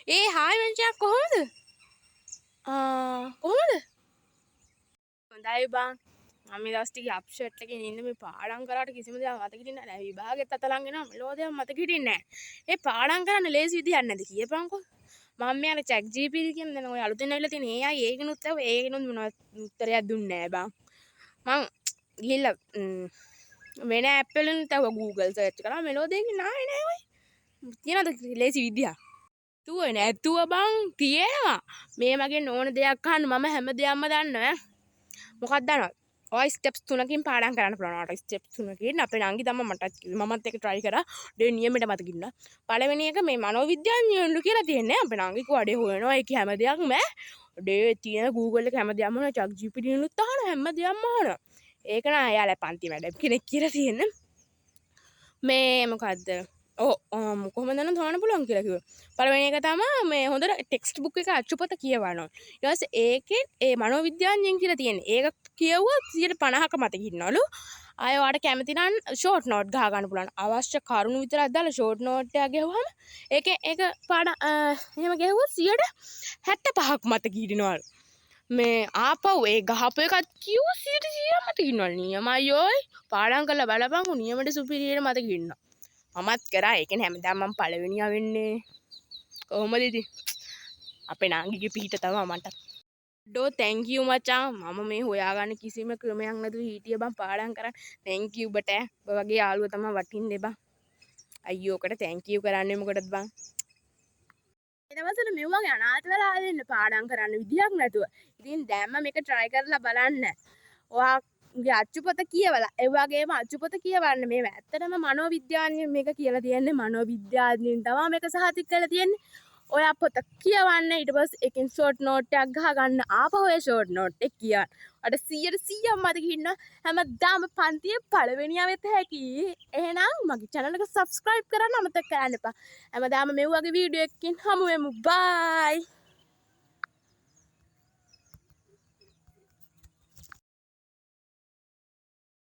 ඒ hi මංචා කොහොමද? කොහොමද? හොඳයි බං. මම මේ දවස් ටිකේ අප්සෙට් එකකින් ඉන්නේ මේ පාඩම් කරාට කිසිම දෙයක් මතක හිටින්නේ නැහැ. විභාගෙත් අත ලං වෙනවා මෙලෝ දෙයක් මතක හිටින්නේ නැහැ. ඒ පාඩම් කරන්න ලේසි විදියක් නැද්ද කියපන්කෝ. මම මේ චැට් GPT කියන දේ ඔය අලුතෙන් ඇවිල්ලා තියෙන AI ඒකිනුත් ඇහුවා ඒකිනුත් මොනවද උත්තරයක් දුන්නේ නැහැ බං. මං ගිහිල්ලා වෙන ඇප් වලින් ඇහුවා Google සර්ච් කරා මෙලෝ දෙයකින් නාවේ නෑ ඔය. තියනද ලේසි විදියක්? තුව නැතුව බං තියෙනවා මේ මගේ ඕන දෙයක් අහන්න මම හැම දෙයක්ම දන්නවා මොකක්ද දන්නවද ඔය ස්ටෙප්ස් 3කින් පාඩම් කරන්න පුළුවන් ස්ටෙප්ස් 3කින් අපේ නංගි තමයි මටත් කිව්වේ මමත් ඒක try කරා ඩේ නියමෙට මතකින්න පළවෙනි එක මේ මනෝවිද්‍යාඥයන්ලු කියලා තියෙන්නේ අපේ නංගි කිව්වා ඩේ හොයනවා ඒක හැම දෙයක්ම ඩේ තියෙන Google එක හැම දෙයක්ම හොයනවා chat GPT නුත් අහන හැම දෙයක්ම අහනවා ඒක නා එයාලා පන්ති මැඩම් කෙනෙක් කියලා තියෙන්නේ මේ මොකද්ද කොහොමද නම් හොයන්න පුළුවන් කියලා කිව්වා. පළවෙනි එක තමයි මේ හොඳට ටෙක්ස්ට් බුක් එක අච්චුපත කියවනවා. ඊට පස්සේ ඒකෙන් ඒ මනෝවිද්‍යාඥයන් කියලා තියෙන්නේ. ඒක කියවුවොත් 50%ක මතක ඉන්නවලු. ආය ඔයාලට කැමති නම් ෂෝට් නෝට් ගහ ගන්න පුළුවන්. අවශ්‍ය කරුණු විතරක් දාලා ෂෝට් නෝට් එකක් ගෙවුවම ඒකේ ඒක පාඩම් එහෙම ගෙවුවොත් 75%ක් මතක ඉන්නවලු. මේ ආපහු ඒ ගහපු එකත් කිව්ව 100% මතක ඉන්නවලු. නියමයි ඔයි. පාඩම් කරලා බලපන්කො නියමයට සුපිරියට මතක ඉන්නවා. මමත් කරා ඒකෙන් හැමදාම මම පළවෙනියා වෙන්නේ කොහොමද ඉතින් අපේ නාංගිගේ පිහිට තමයි මට ඩෝ thank you මචං මම මේ හොයාගන්න කිසිම ක්‍රමයක් නැතුව හිටිය බං පාඩම් කරන් thank you බට ඔය වගේ යාළුවා තමයි වටින්නේ බං අයියෝ ඔකට thank you කරන්නේ මොකටද බං ඊටවසල මෙව වගේ අනාථ වෙලා දෙන්න පාඩම් කරන්න විදියක් නැතුව ඉතින් දැම්ම මේක try කරලා බලන්න ඔයා ගේ අච්චුපොත කියවලා ඒ වගේම අච්චුපොත කියවන්න මේ ඇත්තටම මනෝවිද්‍යාඥයන් මේක කියලා තියන්නේ මනෝවිද්‍යාඥයන් තමයි මේක සහතික කරලා තියන්නේ ඔයා පොත කියවන්න ඊට පස්සේ එකෙන් ෂෝට් නෝට් එකක් ගහ ගන්න ආපහු ඒ ෂෝට් නෝට් එක කියන්න අර 100% මතක ඉන්න හැමදාම පන්තියේ පළවෙනියා වෙත හැකි එහෙනම් මගේ channel එක subscribe කරන්න අමතක කරන්න එපා හැමදාම මේ වගේ වීඩියෝ එකකින් හමු වෙමු bye